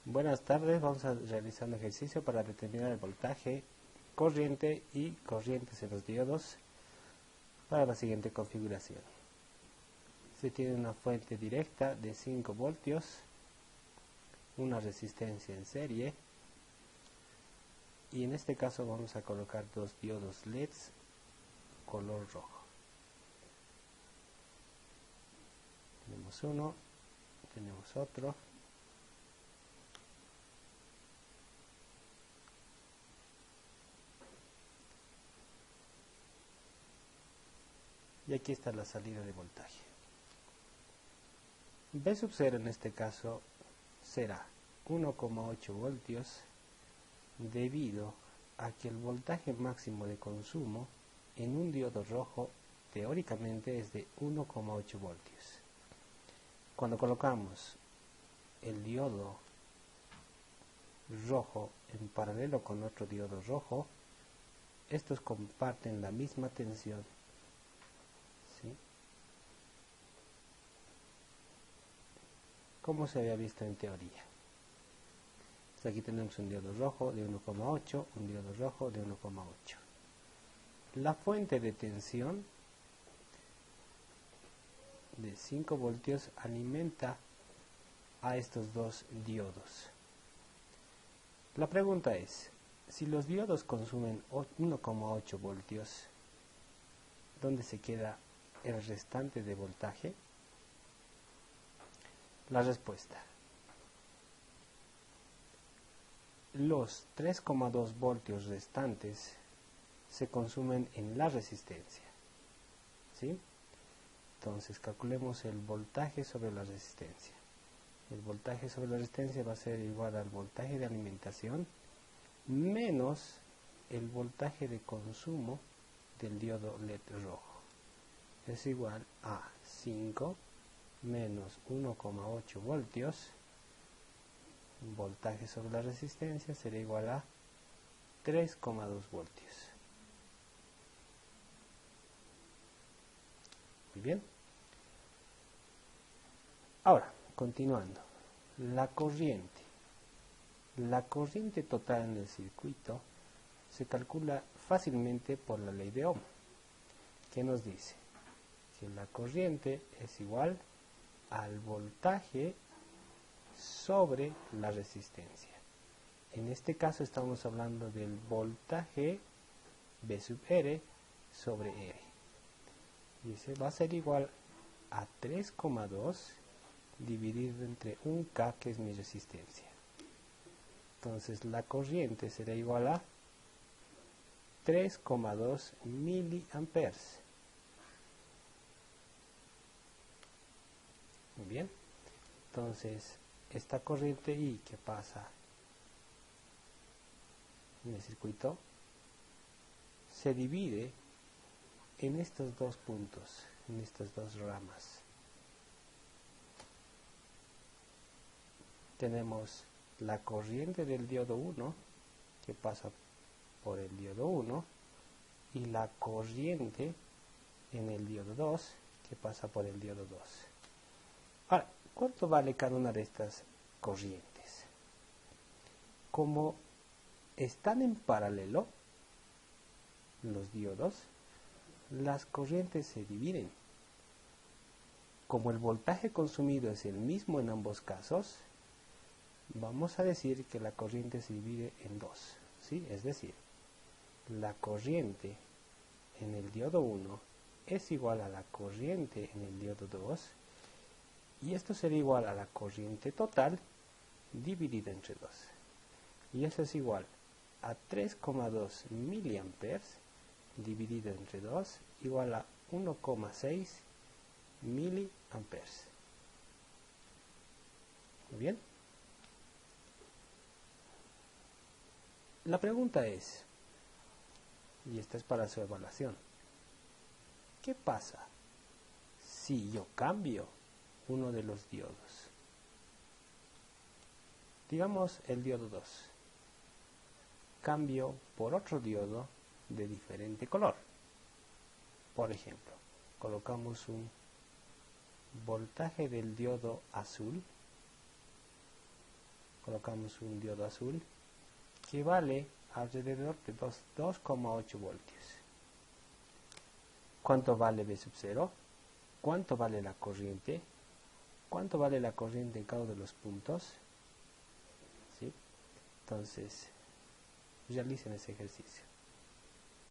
Buenas tardes, vamos a realizar un ejercicio para determinar el voltaje, corriente y corrientes en los diodos para la siguiente configuración. Se tiene una fuente directa de 5 voltios, una resistencia en serie y en este caso vamos a colocar dos diodos LEDs color rojo. Tenemos uno, tenemos otro. Y aquí está la salida de voltaje. V sub 0 en este caso será 1,8 voltios debido a que el voltaje máximo de consumo en un diodo rojo teóricamente es de 1,8 voltios. Cuando colocamos el diodo rojo en paralelo con otro diodo rojo, estos comparten la misma tensión. ¿Sí? Como se había visto en teoría. Entonces aquí tenemos un diodo rojo de 1,8, un diodo rojo de 1,8. La fuente de tensión de 5 voltios alimenta a estos dos diodos. La pregunta es, si los diodos consumen 1,8 voltios, ¿dónde se queda el restante de voltaje? La respuesta. Los 3,2 voltios restantes se consumen en la resistencia. ¿Sí? Entonces calculemos el voltaje sobre la resistencia. El voltaje sobre la resistencia va a ser igual al voltaje de alimentación menos el voltaje de consumo del diodo LED rojo. Es igual a 5 menos 1,8 voltios. Voltaje sobre la resistencia será igual a 3,2 voltios. Muy bien. Ahora, continuando. La corriente. La corriente total en el circuito se calcula fácilmente por la ley de Ohm, que nos dice que la corriente es igual al voltaje sobre la resistencia. En este caso estamos hablando del voltaje V sub R sobre R. Y ese va a ser igual a 3,2 dividido entre 1K, que es mi resistencia. Entonces la corriente será igual a 3,2 miliamperes. Muy bien. Entonces esta corriente I que pasa en el circuito se divide en estos dos puntos, en estas dos ramas. Tenemos la corriente del diodo 1 que pasa por el diodo 1 y la corriente en el diodo 2 que pasa por el diodo 2. Ahora, ¿cuánto vale cada una de estas corrientes? Como están en paralelo los diodos, las corrientes se dividen. Como el voltaje consumido es el mismo en ambos casos, vamos a decir que la corriente se divide en dos, ¿sí? Es decir, la corriente en el diodo 1 es igual a la corriente en el diodo 2 y esto será igual a la corriente total dividida entre 2. Y eso es igual a 3,2 miliamperes dividido entre 2 igual a 1,6 miliamperes. Muy bien. La pregunta es, y esta es para su evaluación, ¿qué pasa si yo cambio uno de los diodos? Digamos el diodo 2. Cambio por otro diodo de diferente color. Por ejemplo, colocamos un voltaje del diodo azul, colocamos un diodo azul que vale alrededor de 2,8 voltios. ¿Cuánto vale V sub 0? ¿Cuánto vale la corriente? ¿Cuánto vale la corriente en cada uno de los puntos? ¿Sí? Entonces, realicen ese ejercicio.